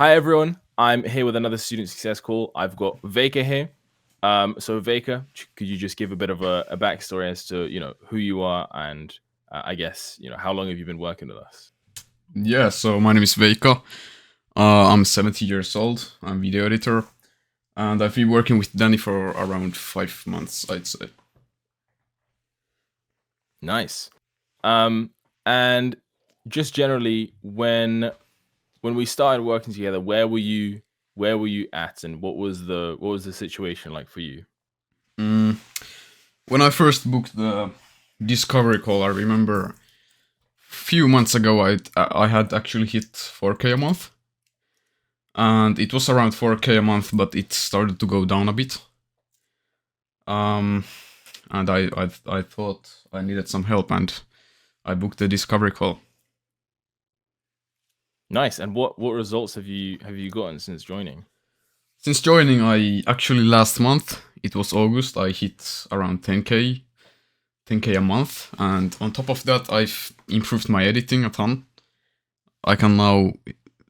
Hi everyone, I'm here with another student success call. I've got Veka here. So Veka, could you just give a bit of a backstory as to who you are and I guess how long have you been working with us? Yeah, so my name is Veika. I'm 70 years old. I'm video editor, and I've been working with Danny for around 5 months, I'd say. Nice. And just generally, when we started working together, where were you at, and what was the situation like for you? Mm, when I first booked the Discovery call, I remember a few months ago I had actually hit 4K a month, and it was around 4K a month, but it started to go down a bit. Um, and I thought I needed some help, and I booked the Discovery call. Nice. And what results have you gotten since joining? Since joining, I actually last month, it was August, I hit around 10K a month, and on top of that, I've improved my editing a ton. I can now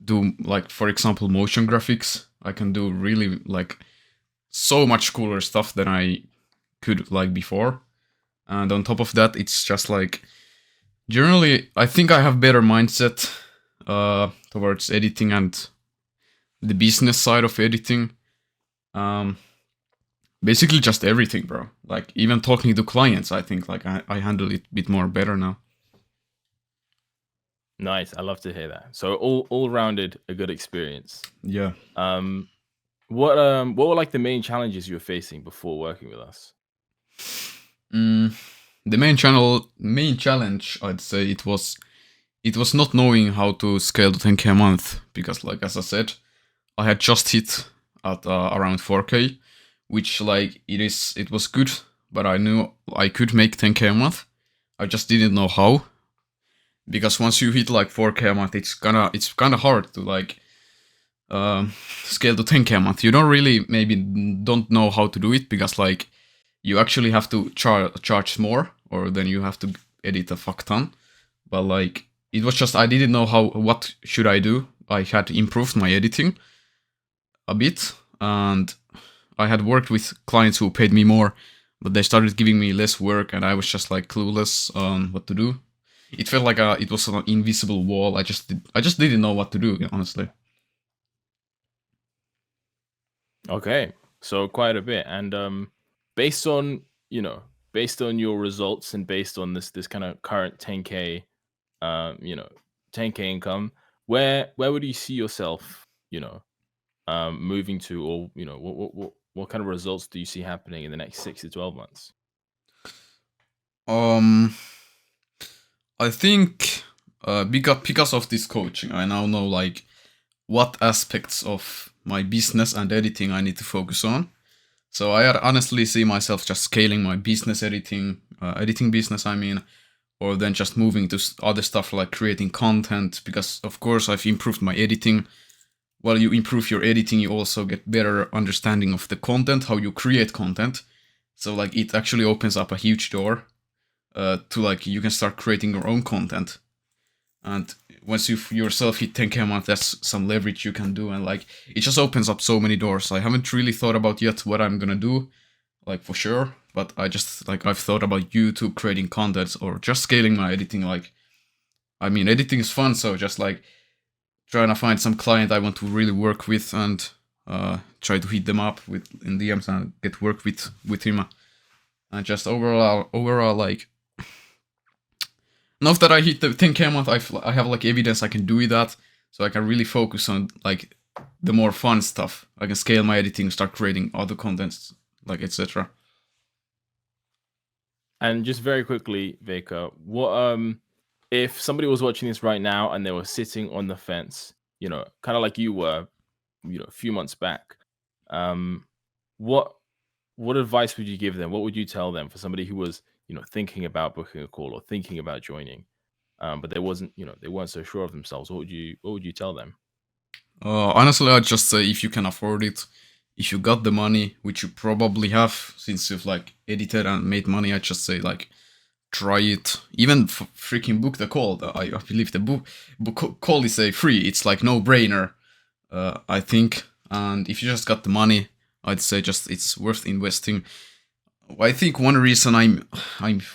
do, like, for example, motion graphics. I can do really, like, so much cooler stuff than I could, like, before. And on top of that, it's just like, generally, I think I have better mindset towards editing and the business side of editing. Um, Basically just everything, bro. Like even talking to clients, I think like I handle it a bit more better now. Nice. I love to hear that. So all rounded a good experience. Yeah. Um, what were like the main challenges you were facing before working with us? Mm, the main challenge, I'd say it was not knowing how to scale to 10K a month because, like as I said, I had just hit at around 4K, which like it was good, but I knew I could make 10K a month. I just didn't know how, because once you hit like 4K a month, it's kind of hard to like scale to 10K a month. You don't really maybe don't know how to do it because like you actually have to charge more, or then you have to edit a fuck ton. But like it was just I didn't know what should I do. I had improved my editing a bit, and I had worked with clients who paid me more, but they started giving me less work, and I was just like clueless on what to do. It felt like it was an invisible wall. I just didn't know what to do, honestly. Okay, so quite a bit. And based on based on your results and based on this kind of current 10K, um, you know, 10K income, where would you see yourself, moving to, or what kind of results do you see happening in the next 6 to 12 months? Um, I think because of this coaching, I now know like what aspects of my business and editing I need to focus on. So I honestly see myself just scaling my business editing business. I mean, or then just moving to other stuff like creating content. Because of course I've improved my editing. While you improve your editing, you also get better understanding of the content, how you create content. So like it actually opens up a huge door to like you can start creating your own content. And once you yourself hit 10K a month, that's some leverage you can do, and like it just opens up so many doors. I haven't really thought about yet what I'm gonna do, like for sure, but I just like I've thought about YouTube creating content or just scaling my editing. Like I mean editing is fun, so just like trying to find some client I want to really work with, and try to hit them up with in DMs and get work with him. And just overall like now that I hit the 10K a month, I have like evidence I can do that, so I can really focus on like the more fun stuff. I can scale my editing, start creating other contents, like etc. And just very quickly, Vika, what if somebody was watching this right now and they were sitting on the fence, kind of like you were, a few months back, um, what what advice would you give them? What would you tell them for somebody who was, thinking about booking a call or thinking about joining, but they weren't so sure of themselves? What would you tell them? Honestly, I'd just say if you can afford it, if you got the money, which you probably have since you've like edited and made money, I'd just say like try it. Even freaking book the call. I believe the book call is a free. It's like no brainer. I think. And if you just got the money, I'd say just it's worth investing. I think one reason I'm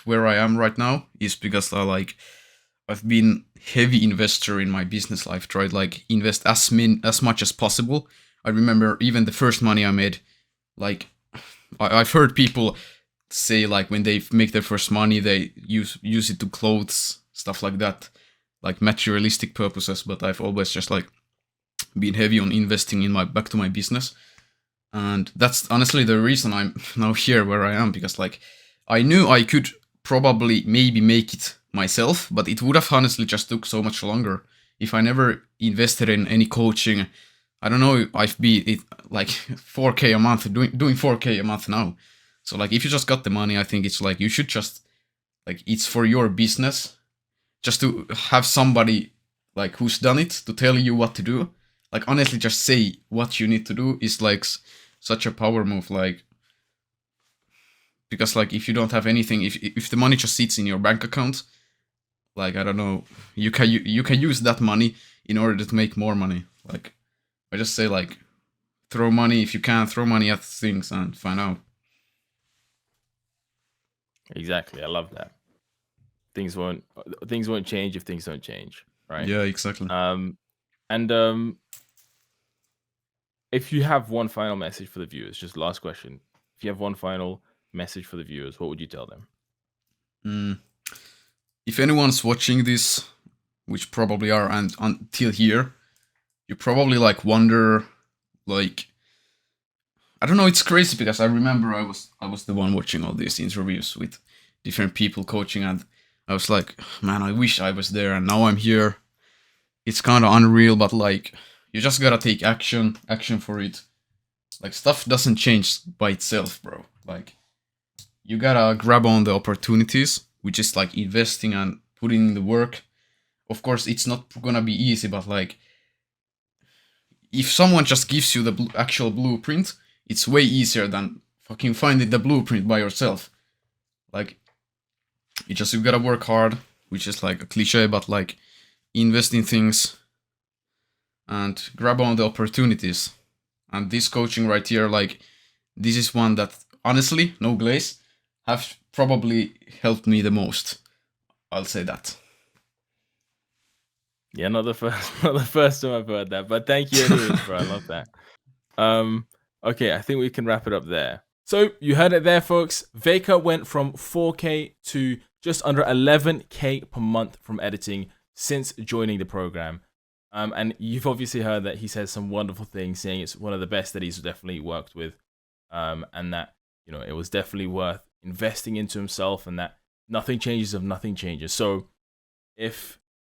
where I am right now is because I've been heavy investor in my business life. Tried like invest as much as possible. I remember even the first money I made, like I've heard people say like when they make their first money they use it to clothes, stuff like that, like materialistic purposes. But I've always just like been heavy on investing in my back to my business, and that's honestly the reason I'm now here where I am, because like I knew I could probably maybe make it myself, but it would have honestly just took so much longer if I never invested in any coaching. I don't know, I've been it like 4K a month, doing 4K a month now. So like if you just got the money, I think it's like you should just like it's for your business, just to have somebody like who's done it to tell you what to do. Like honestly, just say what you need to do is like such a power move. Like because like if you don't have anything, if the money just sits in your bank account, like I don't know, you can use that money in order to make more money. Like I just say like throw money if you can, throw money at things and find out. Exactly. I love that. Things won't change if things don't change, right? Yeah, exactly. And if you have one final message for the viewers, just last question. If you have one final message for the viewers, what would you tell them? Mm. If anyone's watching this, which probably are, and until here, you probably like wonder, like I don't know. It's crazy because I remember I was the one watching all these interviews with different people coaching, and I was like, man, I wish I was there, and now I'm here. It's kind of unreal, but like you just gotta take action for it. Like stuff doesn't change by itself, bro. Like you gotta grab on the opportunities, which is like investing and putting in the work. Of course, it's not gonna be easy, but like if someone just gives you the actual blueprint, it's way easier than fucking finding the blueprint by yourself. Like you gotta work hard, which is like a cliche, but like invest in things and grab on the opportunities. And this coaching right here, like this is one that honestly, no glaze, have probably helped me the most. I'll say that. Yeah, not the first, not the first time I've heard that, but thank you anyways, bro. I love that. Okay, I think we can wrap it up there. So you heard it there, folks. Veka went from 4K to just under 11K per month from editing since joining the program. And you've obviously heard that he says some wonderful things, saying it's one of the best that he's definitely worked with, and that it was definitely worth investing into himself, and that nothing changes if nothing changes. So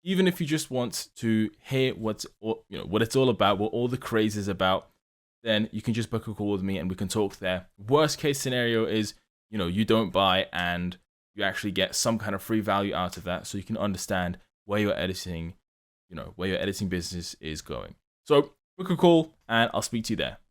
even if you just want to hear what it's all about, what all the craze is about, then you can just book a call with me and we can talk there. Worst case scenario is, you don't buy and you actually get some kind of free value out of that, so you can understand where your editing business is going. So book a call and I'll speak to you there.